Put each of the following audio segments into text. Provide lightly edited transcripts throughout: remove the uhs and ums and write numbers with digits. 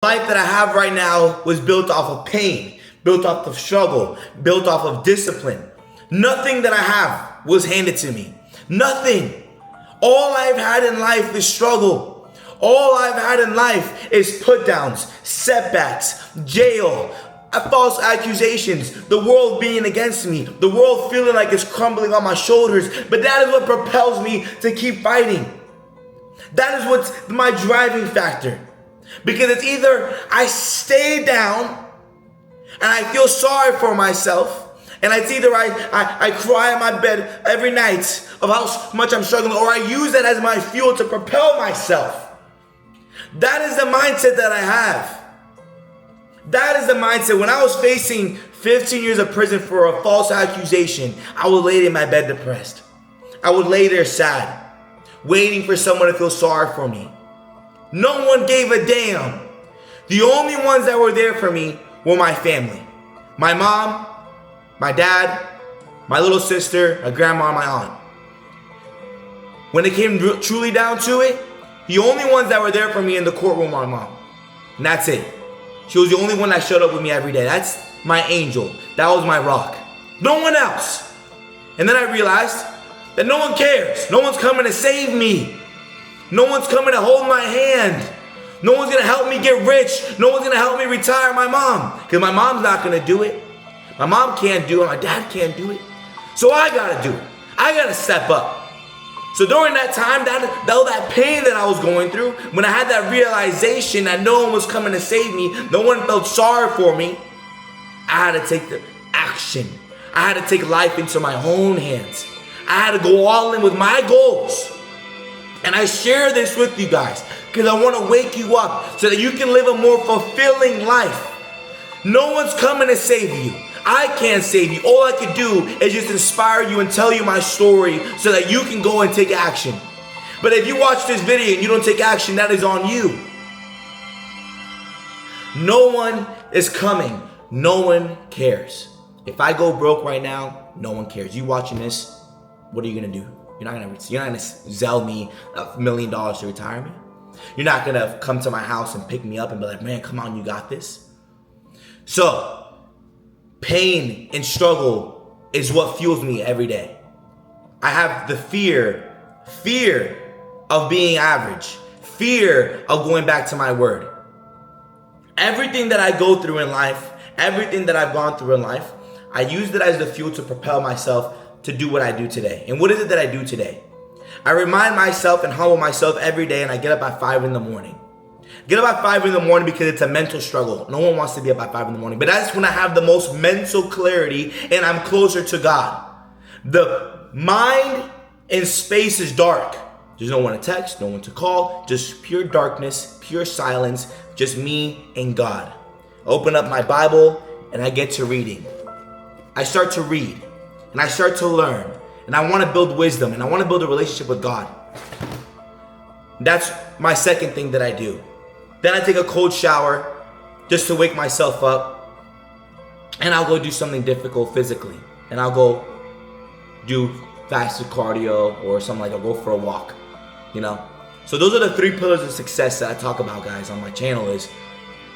Life that I have right now was built off of pain, built off of struggle, built off of discipline. Nothing that I have was handed to me. Nothing. All I've had in life is struggle. All I've had in life is put downs, setbacks, jail, false accusations, the world being against me, the world feeling like it's crumbling on my shoulders. But that is what propels me to keep fighting. That is what's my driving factor. Because it's either I stay down and I feel sorry for myself, and it's either I cry in my bed every night of how much I'm struggling, or I use that as my fuel to propel myself. That is the mindset that I have. That is the mindset. When I was facing 15 years of prison for a false accusation, I would lay in my bed depressed. I would lay there sad, waiting for someone to feel sorry for me. No one gave a damn. The only ones that were there for me were my family. My mom, my dad, my little sister, my grandma, and my aunt. When it came truly down to it, the only ones that were there for me in the courtroom were my mom. And that's it. She was the only one that showed up with me every day. That's my angel. That was my rock. No one else. And then I realized that no one cares. No one's coming to save me. No one's coming to hold my hand. No one's going to help me get rich. No one's going to help me retire my mom. Because my mom's not going to do it. My mom can't do it. My dad can't do it. So I got to do it. I got to step up. So during that time, that pain that I was going through, when I had that realization that no one was coming to save me, no one felt sorry for me, I had to take the action. I had to take life into my own hands. I had to go all in with my goals. And I share this with you guys because I want to wake you up so that you can live a more fulfilling life. No one's coming to save you. I can't save you. All I can do is just inspire you and tell you my story so that you can go and take action. But if you watch this video and you don't take action, that is on you. No one is coming. No one cares. If I go broke right now, no one cares. You watching this, what are you going to do? You're not gonna sell me $1 million to retire me. You're not gonna come to my house and pick me up and be like, man, come on, you got this. So, pain and struggle is what fuels me every day. I have the fear of being average, fear of going back to my word. Everything that I go through in life, everything that I've gone through in life, I used it as the fuel to propel myself to do what I do today. And what is it that I do today? I remind myself and humble myself every day, and I get up at 5 in the morning. Get up at 5 in the morning because it's a mental struggle. No one wants to be up at 5 in the morning, but that's when I have the most mental clarity and I'm closer to God. The mind and space is dark. There's no one to text, no one to call, just pure darkness, pure silence, just me and God. I open up my Bible and I get to reading. I start to read. And I start to learn. And I want to build wisdom. And I want to build a relationship with God. That's my second thing that I do. Then I take a cold shower just to wake myself up. And I'll go do something difficult physically. And I'll go do fasted cardio or something like that. I'll go for a walk. You know? So those are the 3 pillars of success that I talk about, guys, on my channel. Is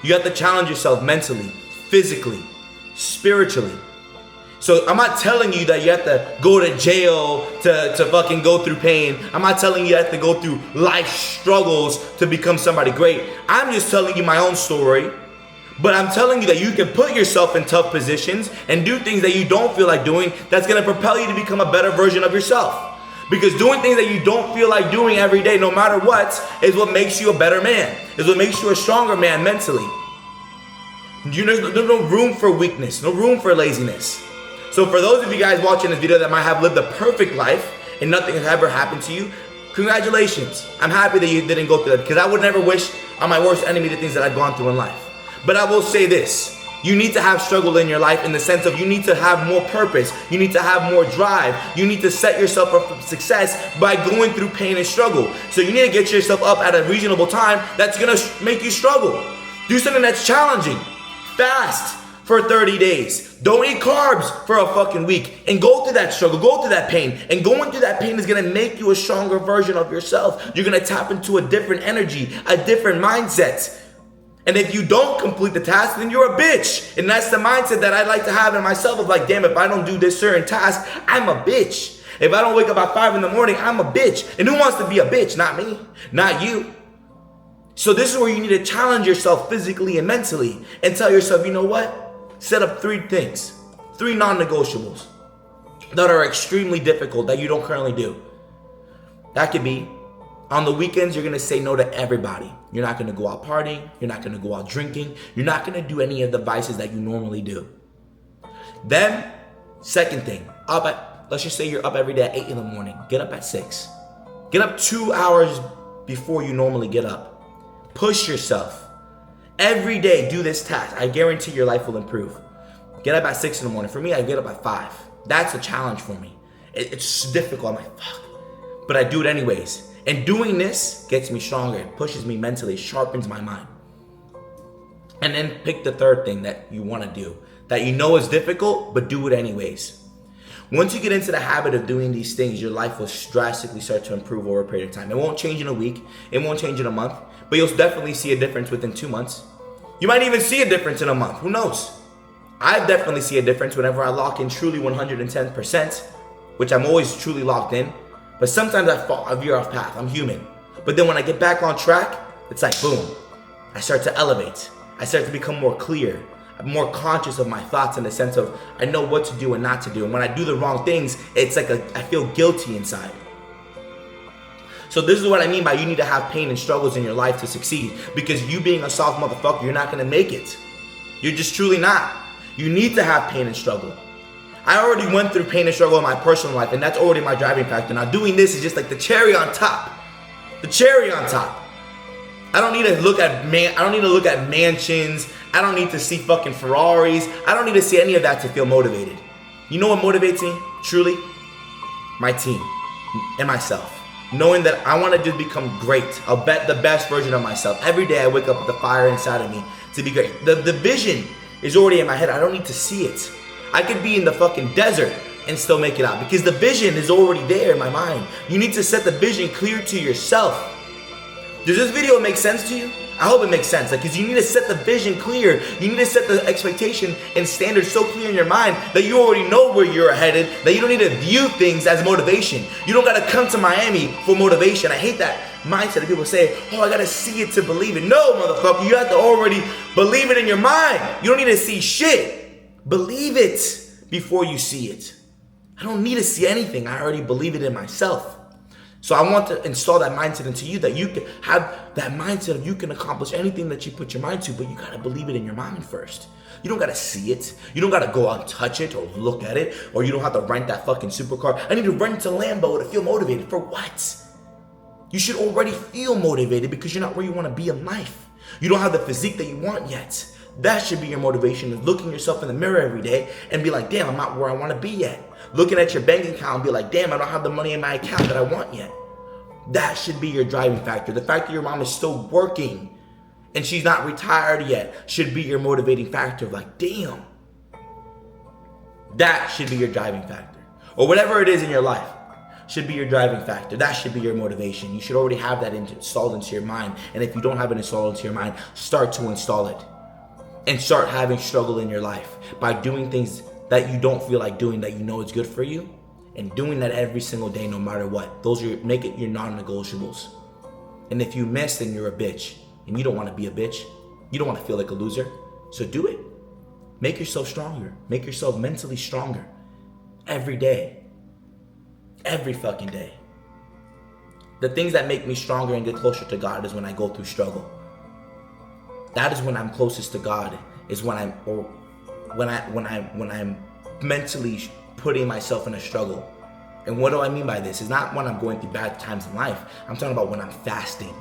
you have to challenge yourself mentally, physically, spiritually. So I'm not telling you that you have to go to jail to fucking go through pain. I'm not telling you have to go through life struggles to become somebody great. I'm just telling you my own story. But I'm telling you that you can put yourself in tough positions and do things that you don't feel like doing that's going to propel you to become a better version of yourself. Because doing things that you don't feel like doing every day, no matter what, is what makes you a better man. Is what makes you a stronger man mentally. There's no room for weakness, no room for laziness. So for those of you guys watching this video that might have lived a perfect life and nothing has ever happened to you, congratulations. I'm happy that you didn't go through that because I would never wish on my worst enemy the things that I've gone through in life. But I will say this. You need to have struggle in your life in the sense of you need to have more purpose. You need to have more drive. You need to set yourself up for success by going through pain and struggle. So you need to get yourself up at a reasonable time that's going to make you struggle. Do something that's challenging. Fast for 30 days. Don't eat carbs for a fucking week and go through that struggle, go through that pain. And going through that pain is gonna make you a stronger version of yourself. You're gonna tap into a different energy, a different mindset. And if you don't complete the task, then you're a bitch. And that's the mindset that I like to have in myself of like, damn, if I don't do this certain task, I'm a bitch. If I don't wake up at 5 in the morning, I'm a bitch. And who wants to be a bitch? Not me, not you. So this is where you need to challenge yourself physically and mentally and tell yourself, you know what? Set up 3 things, 3 non-negotiables that are extremely difficult that you don't currently do. That could be, on the weekends, you're gonna say no to everybody. You're not gonna go out partying. You're not gonna go out drinking. You're not gonna do any of the vices that you normally do. Then, second thing, let's just say you're up every day at 8 in the morning. Get up at 6. Get up 2 hours before you normally get up. Push yourself. Every day, do this task. I guarantee your life will improve. Get up at 6 in the morning. For me, I get up at 5. That's a challenge for me. It's difficult. I'm like, fuck. But I do it anyways. And doing this gets me stronger. It pushes me mentally, sharpens my mind. And then pick the third thing that you want to do, that you know is difficult, but do it anyways. Once you get into the habit of doing these things, your life will drastically start to improve over a period of time. It won't change in a week. It won't change in a month. But you'll definitely see a difference within 2 months. You might even see a difference in a month. Who knows? I definitely see a difference whenever I lock in truly 110%, which I'm always truly locked in. But sometimes I veer off path. I'm human. But then when I get back on track, it's like boom. I start to elevate. I start to become more clear. I'm more conscious of my thoughts in the sense of I know what to do and not to do. And when I do the wrong things, it's like I feel guilty inside. So this is what I mean by you need to have pain and struggles in your life to succeed. Because you being a soft motherfucker, you're not going to make it. You're just truly not. You need to have pain and struggle. I already went through pain and struggle in my personal life, and that's already my driving factor. Now doing this is just like the cherry on top. The cherry on top. I don't need to look at mansions. I don't need to see fucking Ferraris. I don't need to see any of that to feel motivated. You know what motivates me? Truly? My team and myself. Knowing that I want to just become great. I'll bet the best version of myself. Every day I wake up with the fire inside of me to be great. The vision is already in my head. I don't need to see it. I could be in the fucking desert and still make it out because the vision is already there in my mind. You need to set the vision clear to yourself. Does this video make sense to you? I hope it makes sense. Because you need to set the vision clear. You need to set the expectation and standards so clear in your mind that you already know where you're headed, that you don't need to view things as motivation. You don't got to come to Miami for motivation. I hate that mindset that people say, oh, I got to see it to believe it. No, motherfucker, you have to already believe it in your mind. You don't need to see shit. Believe it before you see it. I don't need to see anything. I already believe it in myself. So I want to install that mindset into you that you can have that mindset of you can accomplish anything that you put your mind to, but you got to believe it in your mind first. You don't got to see it. You don't got to go out and touch it or look at it, or you don't have to rent that fucking supercar. I need to rent a Lambo to feel motivated. For what? You should already feel motivated because you're not where you want to be in life. You don't have the physique that you want yet. That should be your motivation, is looking yourself in the mirror every day and be like, damn, I'm not where I want to be yet. Looking at your bank account and be like, damn, I don't have the money in my account that I want yet. That should be your driving factor. The fact that your mom is still working and she's not retired yet should be your motivating factor. Like, damn. That should be your driving factor. Or whatever it is in your life should be your driving factor. That should be your motivation. You should already have that installed into your mind. And if you don't have it installed into your mind, start to install it. And start having struggle in your life by doing things that you don't feel like doing that you know is good for you, and doing that every single day no matter what. Make it your non-negotiables. And if you miss, then you're a bitch. And you don't want to be a bitch. You don't want to feel like a loser. So do it. Make yourself stronger. Make yourself mentally stronger. Every day. Every fucking day. The things that make me stronger and get closer to God is when I go through struggle. That is when I'm closest to God, is when I'm mentally putting myself in a struggle. And what do I mean by this? It's not when I'm going through bad times in life. I'm talking about when I'm fasting,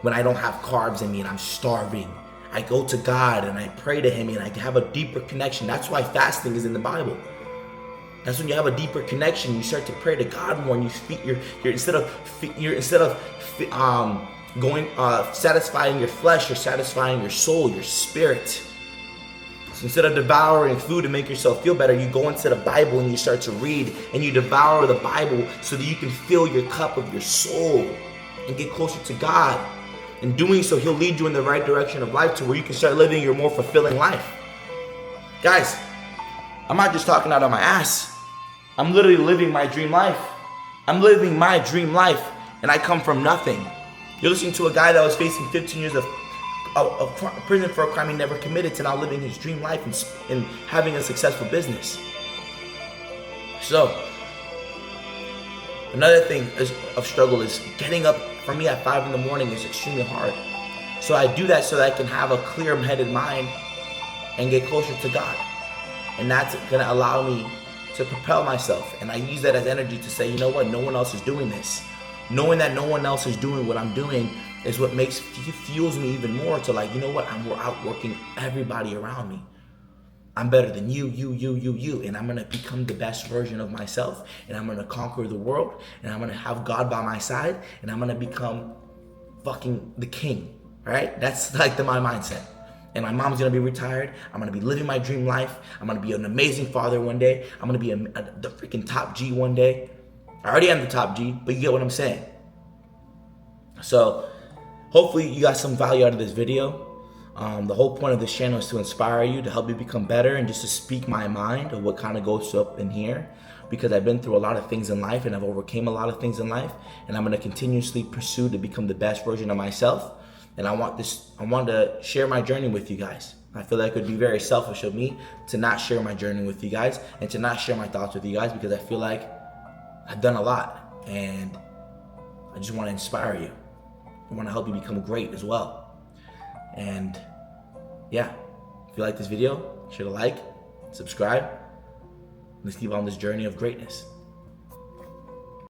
when I don't have carbs in me and I'm starving. I go to God and I pray to Him and I have a deeper connection. That's why fasting is in the Bible. That's when you have a deeper connection. You start to pray to God more, and instead of satisfying your flesh, you're satisfying your soul, your spirit. So instead of devouring food to make yourself feel better, you go into the Bible and you start to read and you devour the Bible so that you can fill your cup of your soul and get closer to God. In doing so, he'll lead you in the right direction of life to where you can start living your more fulfilling life. Guys, I'm not just talking out of my ass. I'm literally living my dream life. I'm living my dream life, and I come from nothing. You're listening to a guy that was facing 15 years of prison for a crime he never committed to now living his dream life and having a successful business. So, another thing of struggle is getting up for me at 5 in the morning is extremely hard. So I do that so that I can have a clear-headed mind and get closer to God. And that's going to allow me to propel myself. And I use that as energy to say, you know what, no one else is doing this. Knowing that no one else is doing what I'm doing is what fuels me even more to like, you know what, I'm outworking everybody around me. I'm better than you, and I'm gonna become the best version of myself, and I'm gonna conquer the world, and I'm gonna have God by my side, and I'm gonna become fucking the king, right? That's like my mindset. And my mom's gonna be retired. I'm gonna be living my dream life. I'm gonna be an amazing father one day. I'm gonna be the freaking top G one day. I already am the top G, but you get what I'm saying. So hopefully you got some value out of this video. The whole point of this channel is to inspire you, to help you become better, and just to speak my mind of what kind of goes up in here, because I've been through a lot of things in life and I've overcame a lot of things in life, and I'm going to continuously pursue to become the best version of myself. And I want to share my journey with you guys. I feel like it would be very selfish of me to not share my journey with you guys and to not share my thoughts with you guys, because I feel like I've done a lot and I just want to inspire you. I want to help you become great as well. And yeah, if you like this video, share a like, subscribe. Let's keep on this journey of greatness.